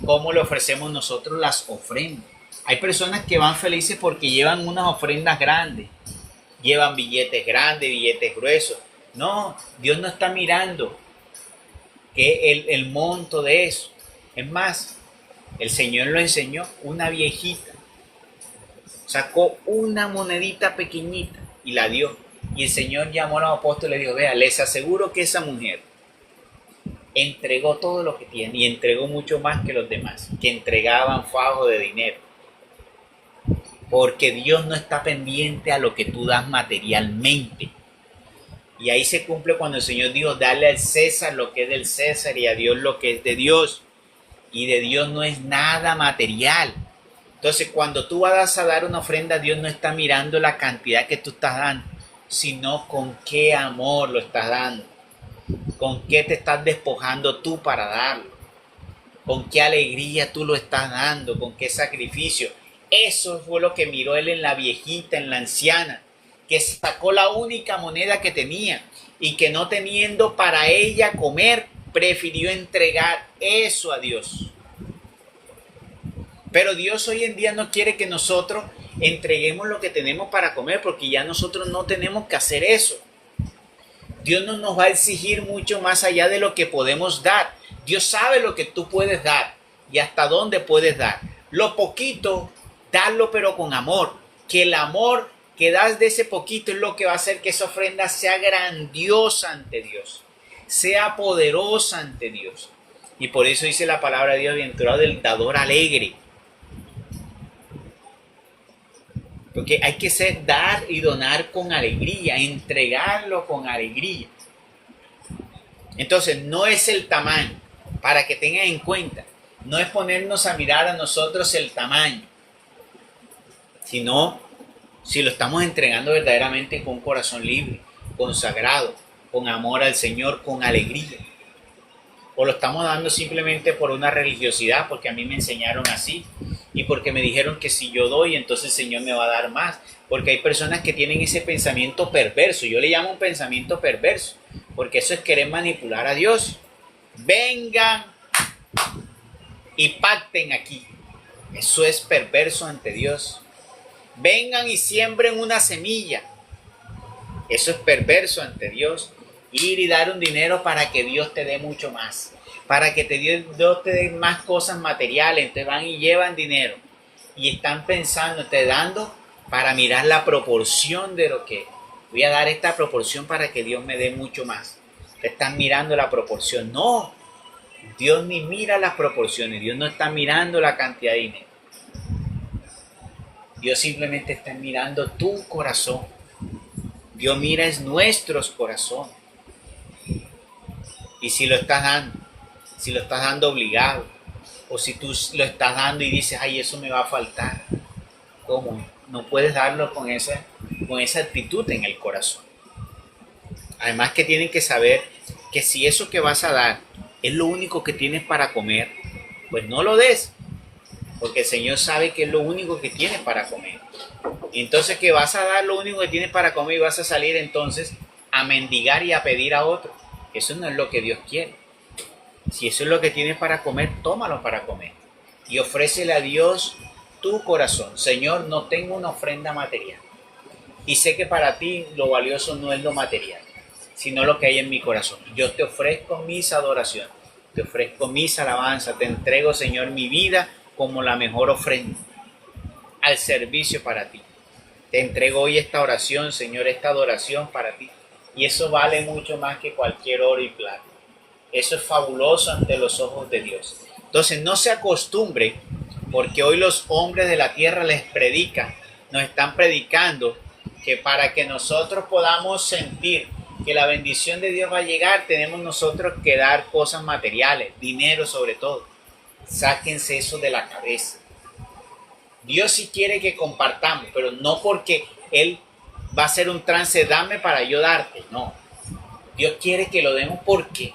cómo le ofrecemos nosotros las ofrendas. Hay personas que van felices porque llevan unas ofrendas grandes, llevan billetes grandes, billetes gruesos. No, Dios no está mirando que el monto de eso. Es más, el Señor lo enseñó, una viejita sacó una monedita pequeñita y la dio. Y el Señor llamó a los apóstoles y le dijo, vea, les aseguro que esa mujer entregó todo lo que tiene y entregó mucho más que los demás, que entregaban fajos de dinero. Porque Dios no está pendiente a lo que tú das materialmente. Y ahí se cumple cuando el Señor dijo, dale al César lo que es del César y a Dios lo que es de Dios. Y de Dios no es nada material. Entonces, cuando tú vas a dar una ofrenda, Dios no está mirando la cantidad que tú estás dando, sino con qué amor lo estás dando, con qué te estás despojando tú para darlo, con qué alegría tú lo estás dando, con qué sacrificio. Eso fue lo que miró él en la viejita, en la anciana, que sacó la única moneda que tenía y que no teniendo para ella comer, prefirió entregar eso a Dios. Pero Dios hoy en día no quiere que nosotros entreguemos lo que tenemos para comer, porque ya nosotros no tenemos que hacer eso. Dios no nos va a exigir mucho más allá de lo que podemos dar. Dios sabe lo que tú puedes dar y hasta dónde puedes dar. Lo poquito, darlo pero con amor. Que el amor que das de ese poquito es lo que va a hacer que esa ofrenda sea grandiosa ante Dios, sea poderosa ante Dios. Y por eso dice la palabra de Dios, bienaventurado el dador alegre. Porque hay que dar y donar con alegría, entregarlo con alegría. Entonces, no es el tamaño, para que tengan en cuenta, no es ponernos a mirar a nosotros el tamaño, sino si lo estamos entregando verdaderamente con un corazón libre, consagrado, con amor al Señor, con alegría. O lo estamos dando simplemente por una religiosidad, porque a mí me enseñaron así y porque me dijeron que si yo doy, entonces el Señor me va a dar más. Porque hay personas que tienen ese pensamiento perverso. Yo le llamo un pensamiento perverso, porque eso es querer manipular a Dios. Vengan y pacten aquí. Eso es perverso ante Dios. Vengan y siembren una semilla. Eso es perverso ante Dios. Ir y dar un dinero para que Dios te dé mucho más, para que Dios te dé más cosas materiales. Entonces van y llevan dinero y están pensando, te dando para mirar la proporción de lo que voy a dar, esta proporción para que Dios me dé mucho más. Te están mirando la proporción. No, Dios ni mira las proporciones, Dios no está mirando la cantidad de dinero. Dios simplemente está mirando tu corazón. Dios mira es nuestros corazones. Y si lo estás dando obligado, o si tú lo estás dando y dices, ay, eso me va a faltar, ¿Cómo? No puedes darlo con esa actitud en el corazón. Además que tienen que saber que si eso que vas a dar es lo único que tienes para comer, pues no lo des, porque el Señor sabe que es lo único que tienes para comer. Y entonces que vas a dar lo único que tienes para comer y vas a salir entonces a mendigar y a pedir a otro. Eso no es lo que Dios quiere. Si eso es lo que tienes para comer, tómalo para comer. Y ofrécele a Dios tu corazón. Señor, no tengo una ofrenda material. Y sé que para ti lo valioso no es lo material, sino lo que hay en mi corazón. Yo te ofrezco mis adoraciones, te ofrezco mis alabanzas, te entrego, Señor, mi vida como la mejor ofrenda al servicio para ti. Te entrego hoy esta oración, Señor, esta adoración para ti. Y eso vale mucho más que cualquier oro y plata. Eso es fabuloso ante los ojos de Dios. Entonces no se acostumbre, porque hoy los hombres de la tierra les predican, nos están predicando que para que nosotros podamos sentir que la bendición de Dios va a llegar, tenemos nosotros que dar cosas materiales, dinero sobre todo. Sáquense eso de la cabeza. Dios sí quiere que compartamos, pero no porque Él va a ser un trance, dame para yo darte. No. Dios quiere que lo demos porque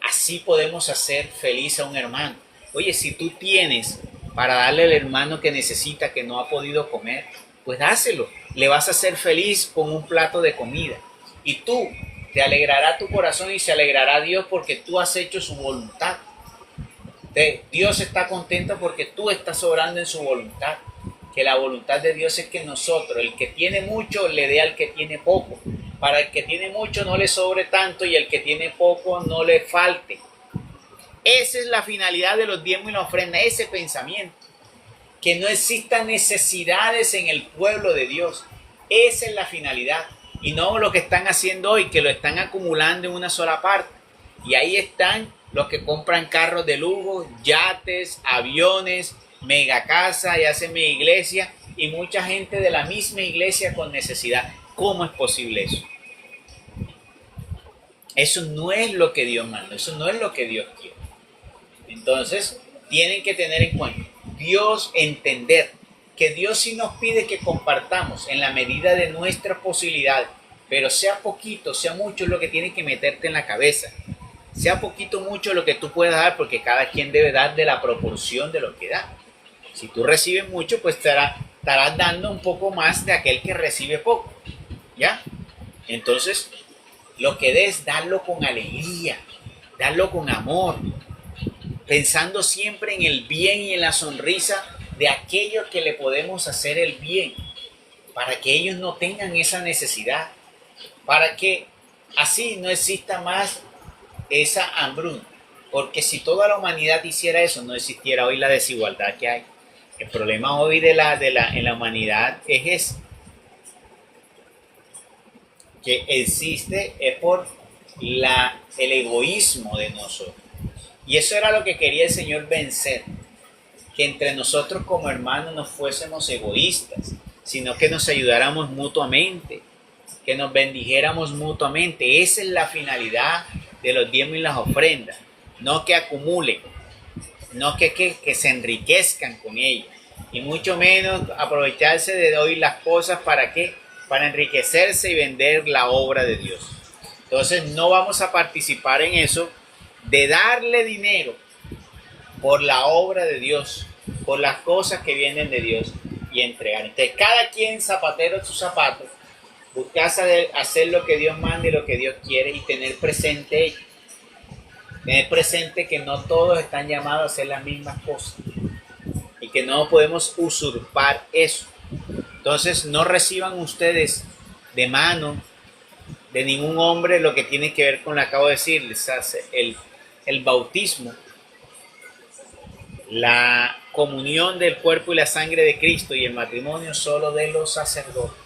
así podemos hacer feliz a un hermano. Oye, si tú tienes para darle al hermano que necesita, que no ha podido comer, pues dáselo. Le vas a hacer feliz con un plato de comida. Y tú, te alegrará tu corazón y se alegrará Dios porque tú has hecho su voluntad. Dios está contento porque tú estás obrando en su voluntad. Que la voluntad de Dios es que nosotros, el que tiene mucho, le dé al que tiene poco. Para el que tiene mucho no le sobre tanto y el que tiene poco no le falte. Esa es la finalidad de los diezmos y la ofrenda, ese pensamiento. Que no existan necesidades en el pueblo de Dios. Esa es la finalidad. Y no lo que están haciendo hoy, que lo están acumulando en una sola parte. Y ahí están los que compran carros de lujo, yates, aviones, mega casa y hacen mega iglesia. Y mucha gente de la misma iglesia con necesidad. ¿Cómo es posible eso? Eso no es lo que Dios manda, eso no es lo que Dios quiere. Entonces, tienen que tener en cuenta, Dios entender que Dios sí nos pide que compartamos en la medida de nuestras posibilidades, pero sea poquito, sea mucho es lo que tienes que meterte en la cabeza. Sea poquito, mucho lo que tú puedas dar, porque cada quien debe dar de la proporción de lo que da. Si tú recibes mucho, pues estarás dando un poco más de aquel que recibe poco. ¿Ya? Entonces, lo que des, darlo con alegría, darlo con amor, pensando siempre en el bien y en la sonrisa de aquellos que le podemos hacer el bien, para que ellos no tengan esa necesidad, para que así no exista más esa hambruna. Porque si toda la humanidad hiciera eso, no existiera hoy la desigualdad que hay. El problema hoy en la humanidad es ese, que existe es por el egoísmo de nosotros. Y eso era lo que quería el Señor vencer, que entre nosotros como hermanos no fuésemos egoístas, sino que nos ayudáramos mutuamente, que nos bendijéramos mutuamente. Esa es la finalidad de los diezmos y las ofrendas, no que acumulen, no que se enriquezcan con ellas, y mucho menos aprovecharse de hoy las cosas para qué, para enriquecerse y vender la obra de Dios. Entonces no vamos a participar en eso de darle dinero por la obra de Dios, por las cosas que vienen de Dios y entregar. Entonces cada quien zapatero sus zapatos, buscar hacer lo que Dios manda y lo que Dios quiere y tener presente que no todos están llamados a hacer las mismas cosas y que no podemos usurpar eso. Entonces no reciban ustedes de mano de ningún hombre lo que tiene que ver con lo que acabo de decirles, el bautismo, la comunión del cuerpo y la sangre de Cristo y el matrimonio solo de los sacerdotes.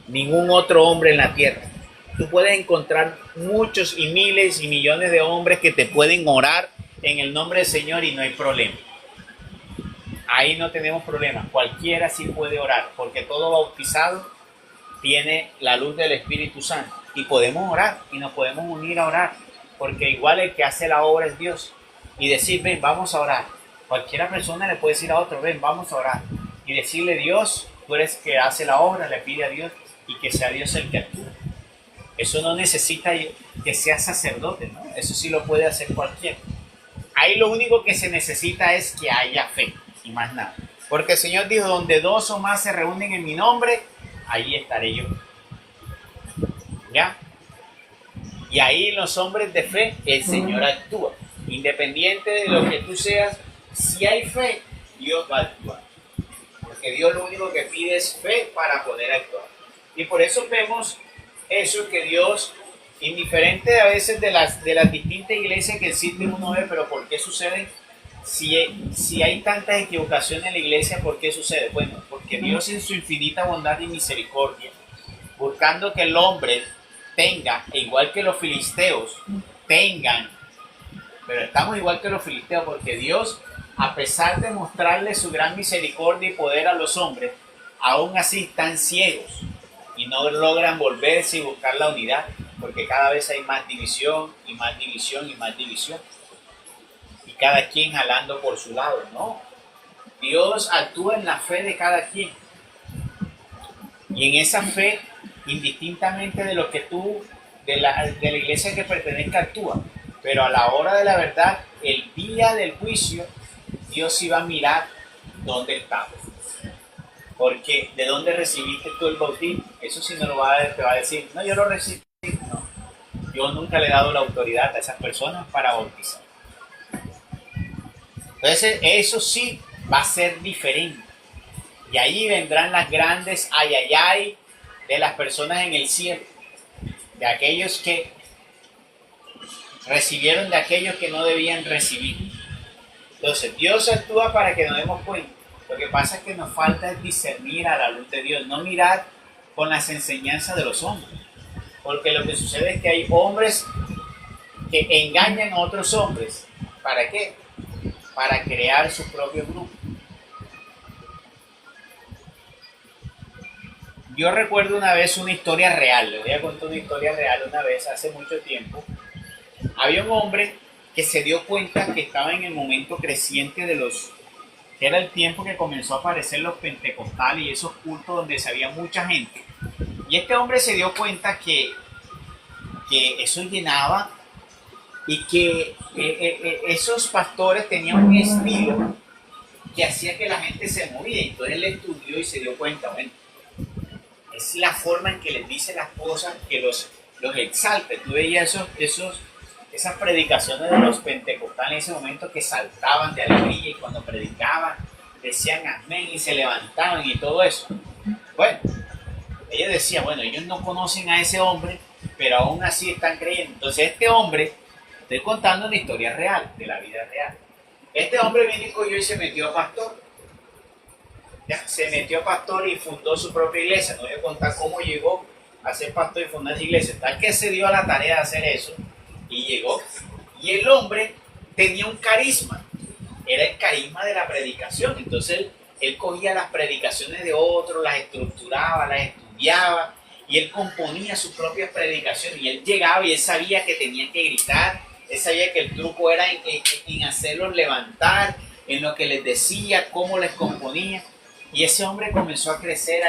Ningún otro hombre en la tierra. Tú puedes encontrar muchos y miles y millones de hombres que te pueden orar en el nombre del Señor y no hay problema. Ahí no tenemos problema. Cualquiera sí puede orar, porque todo bautizado tiene la luz del Espíritu Santo. Y podemos orar y nos podemos unir a orar, porque igual el que hace la obra es Dios. Y decir, ven, vamos a orar. Cualquiera persona le puede decir a otro, ven, vamos a orar. Y decirle, Dios, tú eres que hace la obra, le pide a Dios y que sea Dios el que actúe. Eso no necesita que sea sacerdote, ¿no? Eso sí lo puede hacer cualquiera. Ahí lo único que se necesita es que haya fe y más nada. Porque el Señor dijo, donde dos o más se reúnen en mi nombre, ahí estaré yo. ¿Ya? Y ahí los hombres de fe, el Señor actúa. Independiente de lo que tú seas, si hay fe, Dios va a actuar. Porque Dios lo único que pide es fe para poder actuar. Y por eso vemos eso, que Dios, indiferente a veces de las distintas iglesias que existen, uno ve, pero ¿por qué sucede? Si hay tantas equivocaciones en la iglesia, ¿por qué sucede? Bueno, porque Dios en su infinita bondad y misericordia, buscando que el hombre tenga, igual que los filisteos, tengan, pero estamos igual que los filisteos, porque Dios, a pesar de mostrarle su gran misericordia y poder a los hombres, aún así están ciegos y no logran volverse y buscar la unidad, porque cada vez hay más división y más división y más división, y cada quien jalando por su lado. No, Dios actúa en la fe de cada quien, y en esa fe, indistintamente de lo que tú, de la iglesia que pertenezca, actúa. Pero a la hora de la verdad, el día del juicio, Dios sí va a mirar dónde estamos. Porque de dónde recibiste tú el bautismo, eso sí no lo te va a decir, no, yo lo recibí. No, yo nunca le he dado la autoridad a esas personas para bautizar. Entonces, eso sí va a ser diferente. Y ahí vendrán las grandes ayayay de las personas en el cielo, de aquellos que recibieron de aquellos que no debían recibir. Entonces, Dios actúa para que nos demos cuenta. Lo que pasa es que nos falta discernir a la luz de Dios, no mirar con las enseñanzas de los hombres. Porque lo que sucede es que hay hombres que engañan a otros hombres. ¿Para qué? Para crear su propio grupo. Yo recuerdo una vez una historia real, les voy a contar una historia real una vez, hace mucho tiempo. Había un hombre que se dio cuenta que estaba en el momento creciente de que era el tiempo que comenzó a aparecer los pentecostales y esos cultos donde se había mucha gente. Y este hombre se dio cuenta que eso llenaba y que esos pastores tenían un estilo que hacía que la gente se movía. Entonces él estudió y se dio cuenta, bueno, es la forma en que les dice las cosas que los exalta. Tú veías esas predicaciones de los pentecostales en ese momento que saltaban de alegría y cuando predicaban decían amén y se levantaban y todo eso. Bueno, ella decía, bueno, ellos no conocen a ese hombre, pero aún así están creyendo. Entonces este hombre, estoy contando una historia real, de la vida real. Este hombre vino y cogió y se metió a pastor. Ya, se metió a pastor y fundó su propia iglesia. No voy a contar cómo llegó a ser pastor y fundar esa iglesia. Tal que se dio a la tarea de hacer eso y llegó. Y el hombre tenía un carisma. Era el carisma de la predicación. Entonces él cogía las predicaciones de otros, las estructuraba, las estudiaba y él componía sus propias predicaciones. Y él llegaba y él sabía que tenía que gritar. Él sabía que el truco era en hacerlos levantar, en lo que les decía, cómo les componía. Y ese hombre comenzó a crecer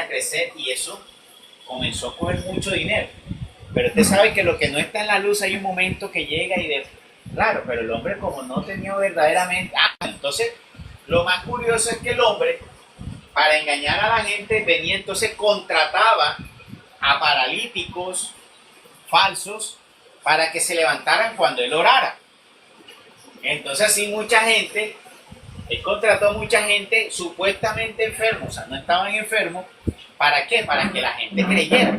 y eso comenzó a coger mucho dinero. Pero usted sabe que lo que no está en la luz hay un momento que llega claro, pero el hombre como no tenía verdaderamente... entonces, lo más curioso es que el hombre, para engañar a la gente, venía entonces contrataba a paralíticos falsos para que se levantaran cuando él orara. Entonces así mucha gente... Él contrató a mucha gente supuestamente enferma, o sea, no estaban enfermos. ¿Para qué? Para que la gente creyera.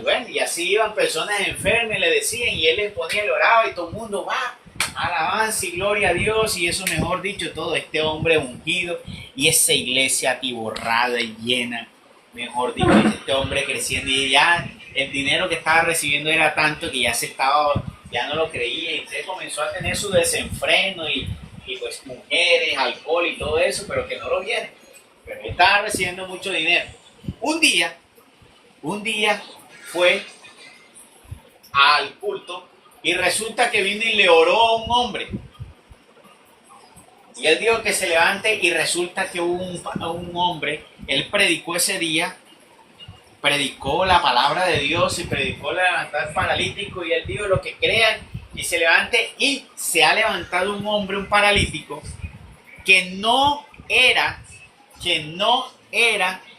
Bueno, y así iban personas enfermas y le decían, y él les ponía el oraba y todo el mundo va, alabanza y gloria a Dios, y eso, mejor dicho, todo este hombre ungido y esa iglesia atiborrada y llena, mejor dicho, este hombre creciendo, y ya el dinero que estaba recibiendo era tanto que ya no lo creía, y usted comenzó a tener su desenfreno y pues mujeres, alcohol y todo eso, pero que no lo viene. Pero él estaba recibiendo mucho dinero. Un día fue al culto y resulta que vino y le oró a un hombre. Y él dijo que se levante y resulta que hubo un hombre, él predicó ese día, predicó la palabra de Dios y predicó levantar paralítico y él dijo lo que crean y se levante y se ha levantado un hombre, un paralítico, que no era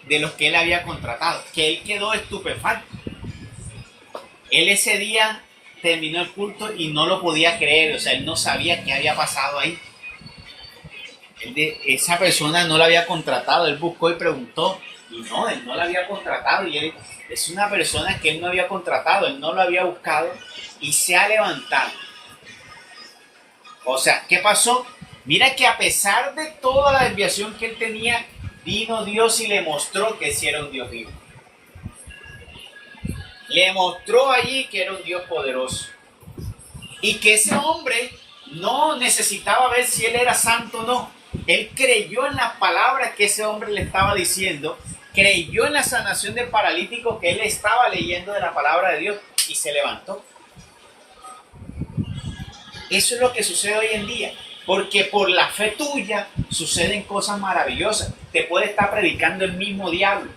de los que él había contratado, que él quedó estupefacto. Él ese día terminó el culto y no lo podía creer, o sea, él no sabía qué había pasado ahí. Esa persona no la había contratado, él buscó y preguntó, y no, él no la había contratado, y él es una persona que él no había contratado, él no lo había buscado, y se ha levantado. O sea, ¿qué pasó? Mira que a pesar de toda la desviación que él tenía, vino Dios y le mostró que sí era un Dios vivo. Le mostró allí que era un Dios poderoso. Y que ese hombre no necesitaba ver si él era santo o no. Él creyó en las palabras que ese hombre le estaba diciendo, creyó en la sanación del paralítico que él estaba leyendo de la palabra de Dios y se levantó. Eso es lo que sucede hoy en día, porque por la fe tuya suceden cosas maravillosas. Te puede estar predicando el mismo diablo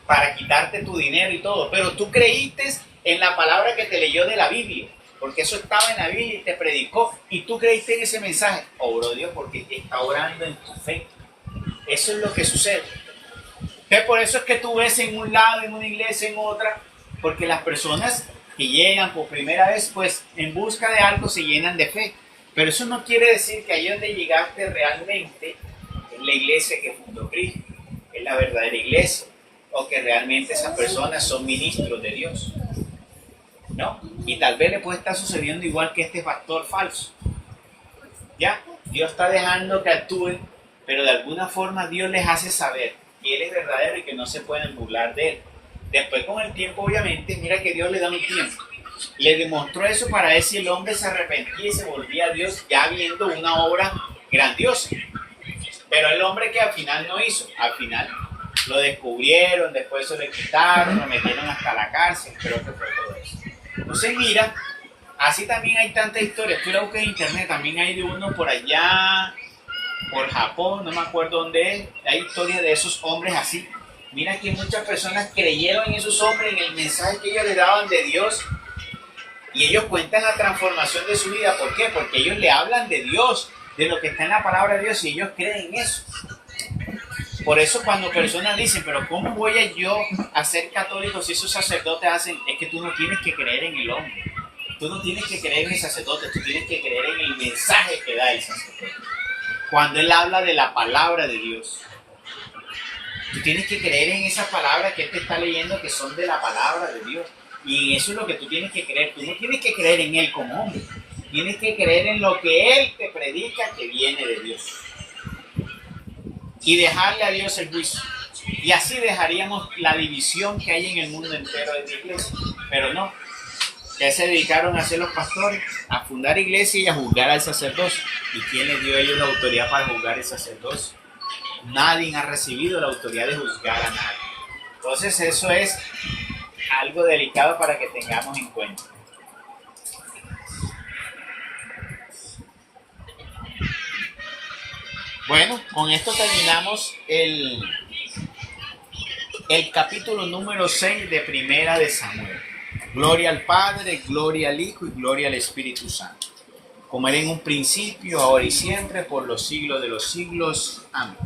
para quitarte tu dinero y todo, pero tú creíste en la palabra que te leyó de la Biblia, porque eso estaba en la Biblia y te predicó, y tú creíste en ese mensaje. Obró Dios porque te está orando en tu fe. Eso es lo que sucede. Entonces, por eso es que tú ves en un lado, en una iglesia, en otra, porque las personas que llegan por primera vez, pues en busca de algo se llenan de fe. Pero eso no quiere decir que ahí donde llegaste realmente es la iglesia que fundó Cristo, es la verdadera iglesia, o que realmente esas personas son ministros de Dios, ¿no? Y tal vez le puede estar sucediendo igual que este pastor falso. ¿Ya? Dios está dejando que actúen, pero de alguna forma Dios les hace saber que Él es verdadero y que no se pueden burlar de Él. Después con el tiempo, obviamente, mira que Dios le da un tiempo. Le demostró eso para ver si el hombre se arrepentía y se volvía a Dios ya viendo una obra grandiosa. Pero el hombre que al final no hizo, al final lo descubrieron, después se lo quitaron, lo metieron hasta la cárcel, creo que fue todo eso. Entonces mira, así también hay tantas historias. Tú la buscas en internet, también hay de uno por allá, por Japón, no me acuerdo dónde es. Hay historias de esos hombres así. Mira que muchas personas creyeron en esos hombres, en el mensaje que ellos le daban de Dios. Y ellos cuentan la transformación de su vida. ¿Por qué? Porque ellos le hablan de Dios, de lo que está en la palabra de Dios, y ellos creen en eso. Por eso cuando personas dicen, pero ¿cómo voy a yo a ser católico si esos sacerdotes hacen? Es que tú no tienes que creer en el hombre. Tú no tienes que creer en el sacerdote, tú tienes que creer en el mensaje que da el sacerdote. Cuando él habla de la palabra de Dios, tú tienes que creer en esas palabras que él te está leyendo, que son de la palabra de Dios. Y eso es lo que tú tienes que creer. Tú no tienes que creer en él como hombre. Tienes que creer en lo que él te predica que viene de Dios. Y dejarle a Dios el juicio. Y así dejaríamos la división que hay en el mundo entero de la iglesia. Pero no. Que se dedicaron a hacer los pastores, a fundar iglesia y a juzgar al sacerdocio. ¿Y quién les dio a ellos la autoridad para juzgar el sacerdocio? Nadie ha recibido la autoridad de juzgar a nadie. Entonces eso es algo delicado para que tengamos en cuenta. Bueno, con esto terminamos el capítulo número 6 de Primera de Samuel. Gloria al Padre, gloria al Hijo y gloria al Espíritu Santo. Como era en un principio, ahora y siempre, por los siglos de los siglos. Amén.